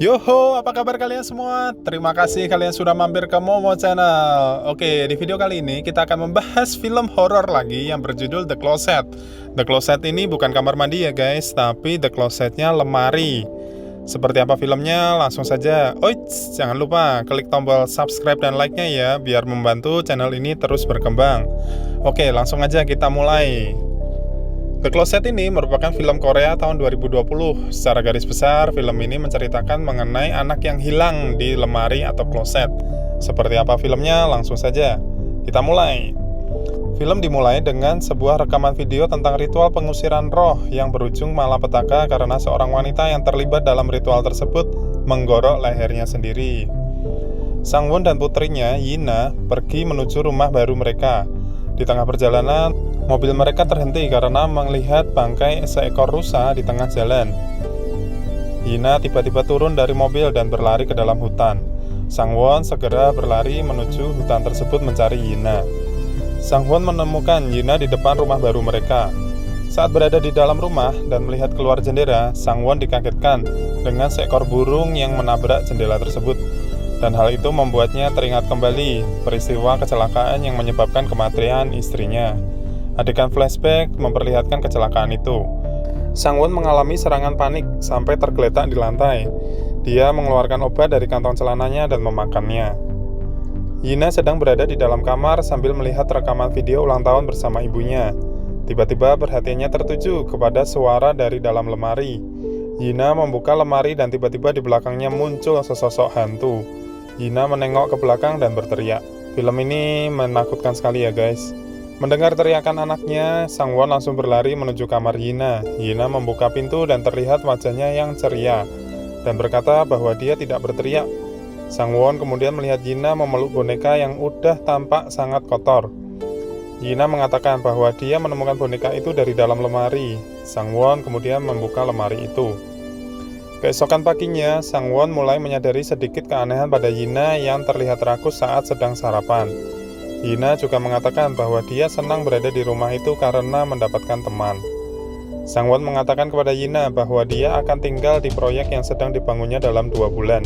Yoho, apa kabar kalian semua? Terima kasih kalian sudah mampir ke Momo Channel. Oke, di video kali ini kita akan membahas film horor lagi yang berjudul The Closet. The Closet ini bukan kamar mandi ya guys, tapi The Closetnya lemari. Seperti apa filmnya? Langsung saja. Oits, jangan lupa klik tombol subscribe dan like-nya ya, biar membantu channel ini terus berkembang. Oke, langsung aja kita mulai. The Closet ini merupakan film Korea tahun 2020. Secara garis besar, film ini menceritakan mengenai anak yang hilang di lemari atau kloset. Seperti apa filmnya? Langsung saja kita mulai. Film dimulai dengan sebuah rekaman video tentang ritual pengusiran roh yang berujung malapetaka karena seorang wanita yang terlibat dalam ritual tersebut menggorok lehernya sendiri. Sangwon dan putrinya, Yina, pergi menuju rumah baru mereka. Di tengah perjalanan, mobil mereka terhenti karena melihat bangkai seekor rusa di tengah jalan. Yina tiba-tiba turun dari mobil dan berlari ke dalam hutan. Sangwon segera berlari menuju hutan tersebut mencari Yina. Sangwon menemukan Yina di depan rumah baru mereka. Saat berada di dalam rumah dan melihat keluar jendela, Sangwon dikagetkan dengan seekor burung yang menabrak jendela tersebut. Dan hal itu membuatnya teringat kembali peristiwa kecelakaan yang menyebabkan kematian istrinya. Adegan flashback memperlihatkan kecelakaan itu. Sangwon mengalami serangan panik sampai tergeletak di lantai. Dia mengeluarkan obat dari kantong celananya dan memakannya. Yina sedang berada di dalam kamar sambil melihat rekaman video ulang tahun bersama ibunya. Tiba-tiba perhatiannya tertuju kepada suara dari dalam lemari. Yina membuka lemari dan tiba-tiba di belakangnya muncul sesosok hantu. Yina menengok ke belakang dan berteriak. Film ini menakutkan sekali ya guys. Mendengar teriakan anaknya, Sangwon langsung berlari menuju kamar Yina. Yina membuka pintu dan terlihat wajahnya yang ceria dan berkata bahwa dia tidak berteriak. Sangwon kemudian melihat Yina memeluk boneka yang udah tampak sangat kotor. Yina mengatakan bahwa dia menemukan boneka itu dari dalam lemari. Sangwon kemudian membuka lemari itu. Keesokan paginya, Sangwon mulai menyadari sedikit keanehan pada Yina yang terlihat rakus saat sedang sarapan. Yina juga mengatakan bahwa dia senang berada di rumah itu karena mendapatkan teman. Sangwon mengatakan kepada Yina bahwa dia akan tinggal di proyek yang sedang dibangunnya dalam 2 bulan.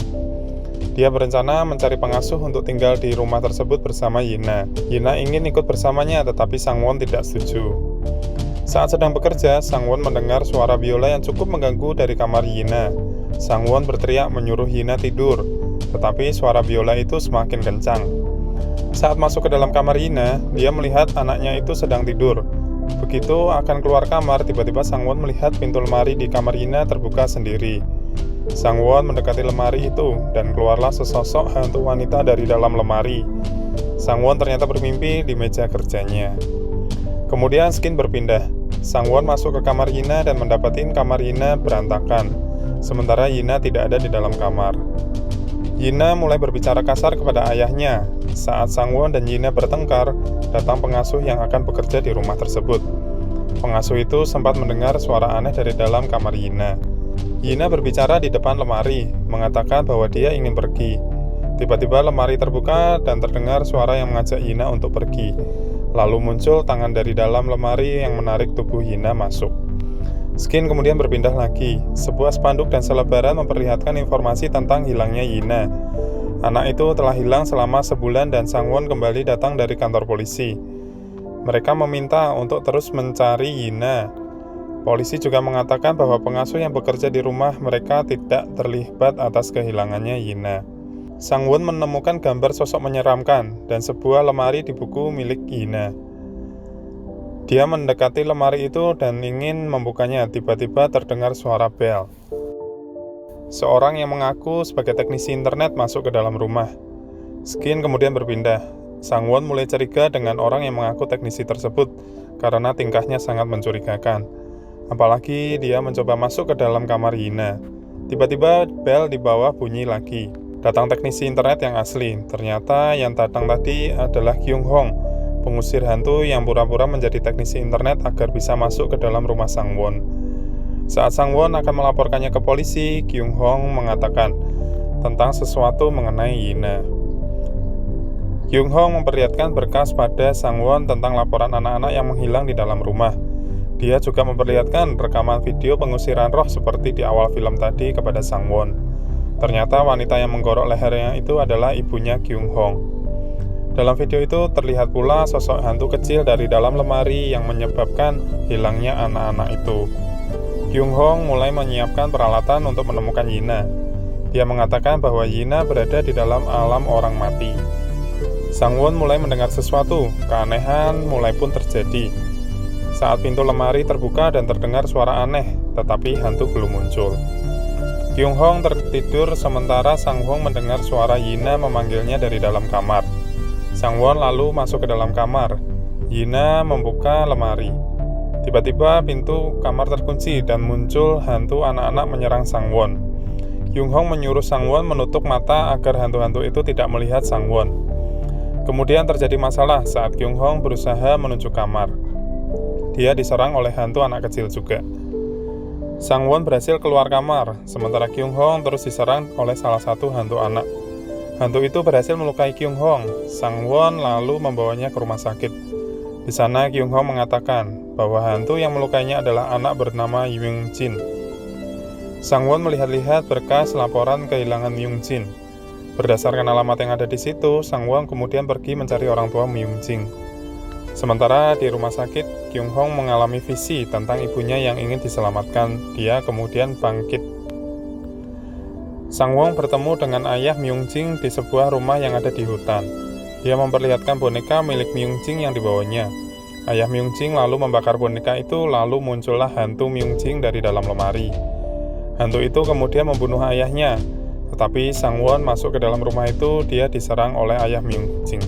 Dia berencana mencari pengasuh untuk tinggal di rumah tersebut bersama Yina. Yina ingin ikut bersamanya, tetapi Sangwon tidak setuju. Saat sedang bekerja, Sangwon mendengar suara biola yang cukup mengganggu dari kamar Yina. Sangwon berteriak menyuruh Yina tidur, tetapi suara biola itu semakin kencang. Saat masuk ke dalam kamar Yina, dia melihat anaknya itu sedang tidur. Begitu akan keluar kamar, tiba-tiba Sangwon melihat pintu lemari di kamar Yina terbuka sendiri. Sangwon mendekati lemari itu, dan keluarlah sesosok hantu wanita dari dalam lemari. Sangwon ternyata bermimpi di meja kerjanya. Kemudian skin berpindah. Sangwon masuk ke kamar Yina dan mendapati kamar Yina berantakan, sementara Yina tidak ada di dalam kamar. Yina mulai berbicara kasar kepada ayahnya. Saat Sangwon dan Yina bertengkar, datang pengasuh yang akan bekerja di rumah tersebut. Pengasuh itu sempat mendengar suara aneh dari dalam kamar Yina. Yina berbicara di depan lemari, mengatakan bahwa dia ingin pergi. Tiba-tiba lemari terbuka dan terdengar suara yang mengajak Yina untuk pergi. Lalu muncul tangan dari dalam lemari yang menarik tubuh Yina masuk. Skin kemudian berpindah lagi. Sebuah spanduk dan selebaran memperlihatkan informasi tentang hilangnya Yina. Anak itu telah hilang selama sebulan dan Sangwon kembali datang dari kantor polisi. Mereka meminta untuk terus mencari Yina. Polisi juga mengatakan bahwa pengasuh yang bekerja di rumah mereka tidak terlibat atas kehilangannya Yina. Sangwon menemukan gambar sosok menyeramkan dan sebuah lemari di buku milik Yina. Dia mendekati lemari itu dan ingin membukanya. Tiba-tiba terdengar suara bel. Seorang yang mengaku sebagai teknisi internet masuk ke dalam rumah. Skin kemudian berpindah. Sangwon mulai curiga dengan orang yang mengaku teknisi tersebut karena tingkahnya sangat mencurigakan. Apalagi dia mencoba masuk ke dalam kamar Yina. Tiba-tiba bel di bawah bunyi lagi. Datang teknisi internet yang asli. Ternyata yang datang tadi adalah Kyung Hong, pengusir hantu yang pura-pura menjadi teknisi internet agar bisa masuk ke dalam rumah Sangwon. Saat Sangwon akan melaporkannya ke polisi, Kyung Hong mengatakan tentang sesuatu mengenai Yina. Kyung Hong memperlihatkan berkas pada Sangwon tentang laporan anak-anak yang menghilang di dalam rumah. Dia juga memperlihatkan rekaman video pengusiran roh seperti di awal film tadi kepada Sangwon. Ternyata wanita yang menggorok lehernya itu adalah ibunya Kyung Hong. Dalam video itu terlihat pula sosok hantu kecil dari dalam lemari yang menyebabkan hilangnya anak-anak itu. Kyung Hong mulai menyiapkan peralatan untuk menemukan Yina. Dia mengatakan bahwa Yina berada di dalam alam orang mati. Sang Won mulai mendengar sesuatu, keanehan mulai pun terjadi. Saat pintu lemari terbuka dan terdengar suara aneh, tetapi hantu belum muncul. Kyung Hong tertidur sementara Sang Won mendengar suara Yina memanggilnya dari dalam kamar. Sang Won lalu masuk ke dalam kamar. Yina membuka lemari. Tiba-tiba pintu kamar terkunci dan muncul hantu anak-anak menyerang Sang Won. Kyung Hong menyuruh Sang Won menutup mata agar hantu-hantu itu tidak melihat Sang Won. Kemudian terjadi masalah saat Kyung Hong berusaha menuju kamar. Dia diserang oleh hantu anak kecil juga. Sang Won berhasil keluar kamar, sementara Kyung Hong terus diserang oleh salah satu hantu anak. Hantu itu berhasil melukai Kyung Hong. Sang Won lalu membawanya ke rumah sakit. Di sana Kyung Hong mengatakan bahwa hantu yang melukainya adalah anak bernama Myung Jin. Sang Won melihat-lihat berkas laporan kehilangan Myung Jin. Berdasarkan alamat yang ada di situ, Sang Won kemudian pergi mencari orang tua Myung Jin. Sementara di rumah sakit, Kyung Hong mengalami visi tentang ibunya yang ingin diselamatkan. Dia kemudian bangkit. Sang Won bertemu dengan ayah Myung Jin di sebuah rumah yang ada di hutan. Dia memperlihatkan boneka milik Myung Jin yang dibawanya. Ayah Myung Jin lalu membakar boneka itu, lalu muncullah hantu Myung Jin dari dalam lemari. Hantu itu kemudian membunuh ayahnya. Tetapi Sang Won masuk ke dalam rumah itu, dia diserang oleh ayah Myung Jin.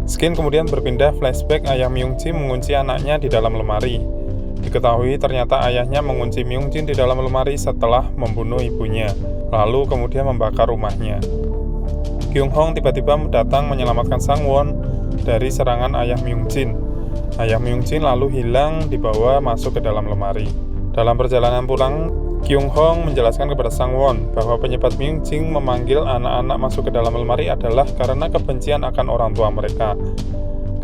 Skin kemudian berpindah flashback ayah Myung Jin mengunci anaknya di dalam lemari. Diketahui ternyata ayahnya mengunci Myung Jin di dalam lemari setelah membunuh ibunya, lalu kemudian membakar rumahnya. Kyung Hong tiba-tiba datang menyelamatkan Sang Won dari serangan ayah Myung Jin. Ayah Myung Jin lalu hilang dibawa masuk ke dalam lemari. Dalam perjalanan pulang, Kyung Hong menjelaskan kepada Sang Won bahwa penyebab Myung Jin memanggil anak-anak masuk ke dalam lemari adalah karena kebencian akan orang tua mereka.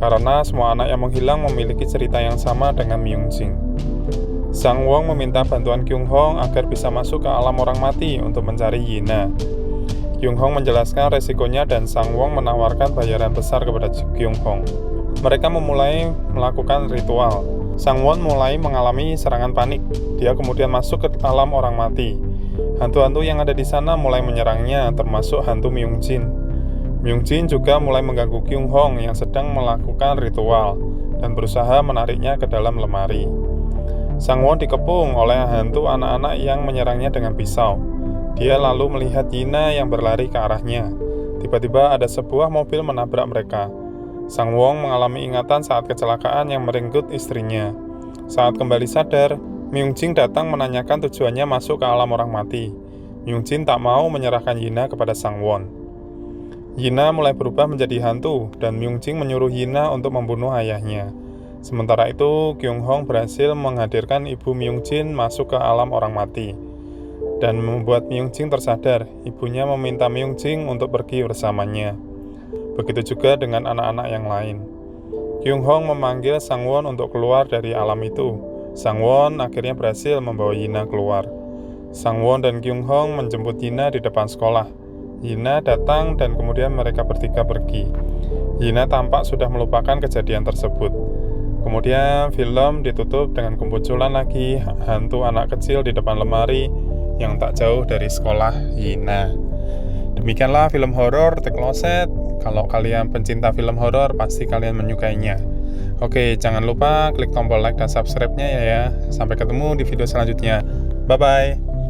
Karena semua anak yang menghilang memiliki cerita yang sama dengan Myung Jin. Sang Won meminta bantuan Kyung Hong agar bisa masuk ke alam orang mati untuk mencari Yina. Kyung Hong menjelaskan resikonya dan Sang Won menawarkan bayaran besar kepada Kyung Hong. Mereka memulai melakukan ritual. Sang Won mulai mengalami serangan panik. Dia kemudian masuk ke alam orang mati. Hantu-hantu yang ada di sana mulai menyerangnya, termasuk hantu Myung Jin. Myung Jin juga mulai mengganggu Kyung Hong yang sedang melakukan ritual dan berusaha menariknya ke dalam lemari. Sang Won dikepung oleh hantu anak-anak yang menyerangnya dengan pisau. Dia lalu melihat Yina yang berlari ke arahnya. Tiba-tiba ada sebuah mobil menabrak mereka. Sang Won mengalami ingatan saat kecelakaan yang merenggut istrinya. Saat kembali sadar, Myung Jin datang menanyakan tujuannya masuk ke alam orang mati. Myung Jin tak mau menyerahkan Yina kepada Sang Won. Yina mulai berubah menjadi hantu dan Myung Jin menyuruh Yina untuk membunuh ayahnya. Sementara itu, Kyung Hong berhasil menghadirkan ibu Myung Jin masuk ke alam orang mati dan membuat Myung Jin tersadar. Ibunya meminta Myung Jin untuk pergi bersamanya. Begitu juga dengan anak-anak yang lain. Kyung Hong memanggil Sang Won untuk keluar dari alam itu. Sang Won akhirnya berhasil membawa Yina keluar. Sang Won dan Kyung Hong menjemput Yina di depan sekolah. Yina datang dan kemudian mereka bertiga pergi. Yina tampak sudah melupakan kejadian tersebut. Kemudian film ditutup dengan kemunculan lagi hantu anak kecil di depan lemari yang tak jauh dari sekolah Yina. Demikianlah film horor The Closet. Kalau kalian pencinta film horor, pasti kalian menyukainya. Oke, jangan lupa klik tombol like dan subscribe-nya ya. Sampai ketemu di video selanjutnya. Bye-bye.